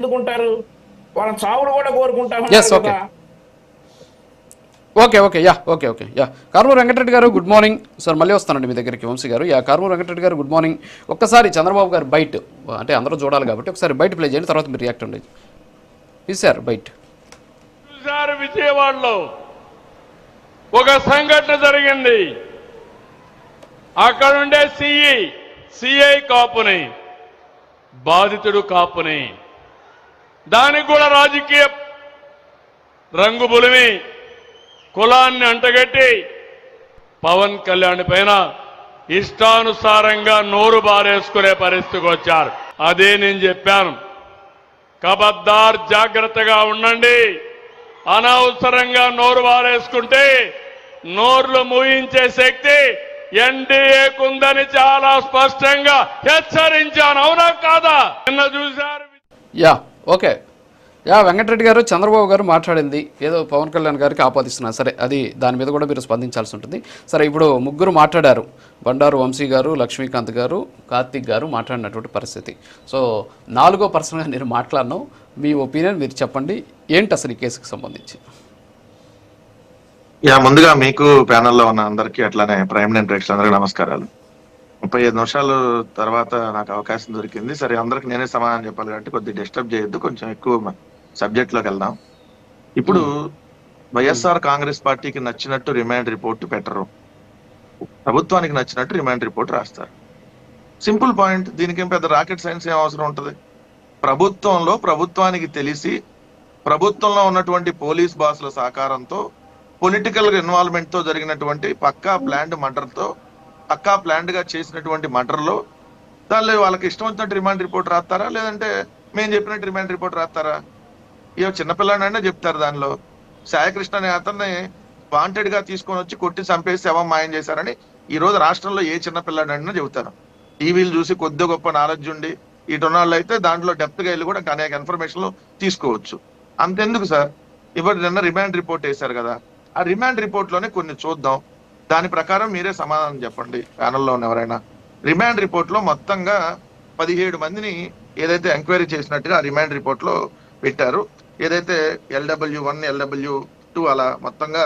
ఎందుకుంటారు? వాళ్ళ చావులు కూడా కోరుకుంటామన్నారు ఎస్ ఓకే కదా. Okay okay yeah okay okay yeah Karumuru Venkatareddy గారు గుడ్ మార్నింగ్ సార్. మళ్ళీ వస్తానండి మీ దగ్గరికి వంశీ గారు. యా కారుమూరు వెంకటరెడ్డి గారు గుడ్ మార్నింగ్. ఒక్కసారి చంద్రబాబు గారు బయట అంటే అందరూ చూడాలి కాబట్టి ఒకసారి బయట ప్లే చేయండి, తర్వాత మీరు రియాక్ట్ ఉండేది సార్ బయట. చూసారు విజయవాడలో ఒక సంఘటన జరిగింది. అక్కడ ఉండే సిఐ కాపుని, బాధితుడు కాపుని, దానికి కూడా రాజకీయ రంగు బులిమి కులాన్ని అంటగట్టి పవన్ కళ్యాణ్ పైన ఇష్టానుసారంగా నోరు బారేసుకునే పరిస్థితికి వచ్చారు. అదే నేను చెప్పాను, కబద్దార్ జాగ్రత్తగా ఉండండి. అనవసరంగా నోరు బారేసుకుంటే నోర్లు మూయించే శక్తి ఎన్డీఏకుందని చాలా స్పష్టంగా హెచ్చరించాను. అవునా కాదా? నిన్న చూశారు. యా ఓకే యా వెంకటరెడ్డి గారు, చంద్రబాబు గారు మాట్లాడింది ఏదో పవన్ కళ్యాణ్ గారికి ఆపాదిస్తున్నారు. సరే, అది దాని మీద కూడా మీరు స్పందించాల్సి ఉంటుంది. సరే, ఇప్పుడు ముగ్గురు మాట్లాడారు, బండారు వంశీ గారు, లక్ష్మీకాంత్ గారు, కార్తిక్ గారు మాట్లాడినటువంటి పరిస్థితి. సో 4వ పర్సన్గా నేను మాట్లాడను. మీ ఒపీనియన్ మీరు చెప్పండి, ఏంటి అసలు ఈ కేసుకు సంబంధించి? ముందుగా మీకు ప్యానెల్లో ఉన్న అందరికీ అట్లానే ప్రైమ్ లైన్ ప్రేక్షకులందరికీ నమస్కారాలు. 35 నిమిషాలు తర్వాత నాకు అవకాశం దొరికింది. సరే, అందరికి నేనే సమాధానం చెప్పాలి కాబట్టి కొద్దిగా డిస్టర్బ్ చేయొద్దు, కొంచెం ఎక్కువ సబ్జెక్ట్ లోకి వెళ్దాం. ఇప్పుడు వైఎస్ఆర్ కాంగ్రెస్ పార్టీకి నచ్చినట్టు రిమాండ్ రిపోర్ట్ పెట్టరు, ప్రభుత్వానికి నచ్చినట్టు రిమాండ్ రిపోర్ట్ రాస్తారు. Simple point. దీనికి ఏం పెద్ద రాకెట్ సైన్స్ ఏం అవసరం ఉంటుంది? ప్రభుత్వానికి తెలిసి ప్రభుత్వంలో ఉన్నటువంటి పోలీస్ బాసుల సహకారంతో పొలిటికల్ ఇన్వాల్వ్మెంట్ తో జరిగినటువంటి పక్కా ప్లాండ్ గా చేసినటువంటి మర్డర్లో దానిలో వాళ్ళకి ఇష్టం వచ్చినట్టు రిమాండ్ రిపోర్ట్ రాస్తారా, లేదంటే మేము చెప్పినట్టు రిమాండ్ రిపోర్ట్ రాస్తారా? ఇవో చిన్నపిల్లాడైనా చెప్తారు. దానిలో సాయకృష్ణ అనే అతన్ని వాంటెడ్ గా తీసుకొని వచ్చి కొట్టి చంపేసి శవం మాయం చేశారని ఈ రోజు రాష్ట్రంలో ఏ చిన్నపిల్లాడైనా చెబుతారు. టీవీలు చూసి కొద్ది గొప్ప నాలెడ్జ్ ఉండి ఇటున్న వాళ్ళు అయితే దాంట్లో డెప్త్ గా వెళ్ళి కూడా అనేక ఇన్ఫర్మేషన్లు తీసుకోవచ్చు. అంతెందుకు సార్, ఇప్పుడు నిన్న రిమాండ్ రిపోర్ట్ వేశారు కదా, ఆ రిమాండ్ రిపోర్ట్ లోనే కొన్ని చూద్దాం, దాని ప్రకారం మీరే సమాధానం చెప్పండి ప్యానల్లో ఉన్న ఎవరైనా. రిమాండ్ రిపోర్ట్ లో మొత్తంగా 17 మందిని ఏదైతే ఎంక్వైరీ చేసినట్టుగా ఆ రిమాండ్ రిపోర్ట్ లో పెట్టారు. ఏదైతే LW1, LW2 అలా మొత్తంగా